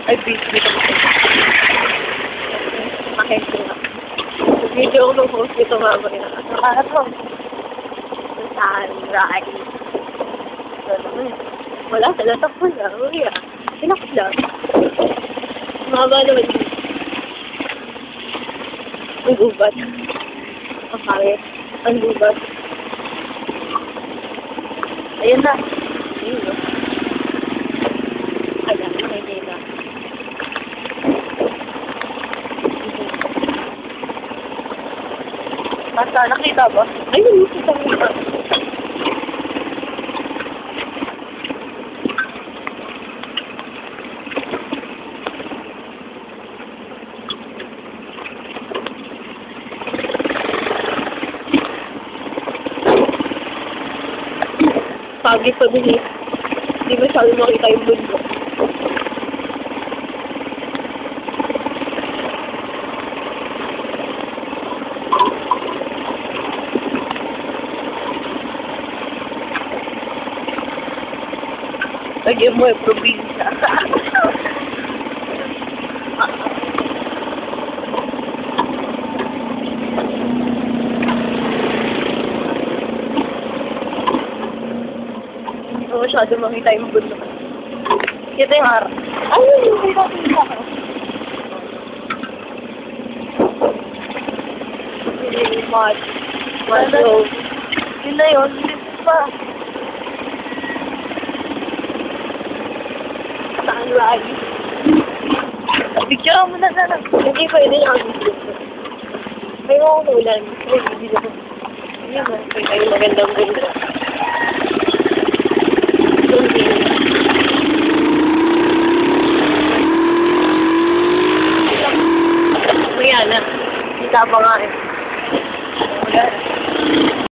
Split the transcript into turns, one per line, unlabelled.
Ay, busy dito. Makikita nga. Video ko nung post nito mamaya. Nakakatawa. Sunrise. Wala, talatak ko lang. Uy, sinakot lang. Mahaba naman dito. Ang gubat. Ang pangit. Ang gubat. Ayun na. Ayun na. Ayan, hindi na. Basta, nakita ba? Ayun, nakita mo ba? Pagi pa din eh. Hindi masyado makita yung mundo. Lagyan mo yung probinsya. Hindi ko masyado makita yung bundok. Kita yung harap. Ay, hindi ko makita. Hindi yung mat. Matlo. Yun na yun. Lift pa. Sunrise. Picture mo na sana. Hindi pwede yung mag-video. May mga ulan. May video ko. Hindi mo. May magandang bundok. Ayan na. Kita pa nga eh.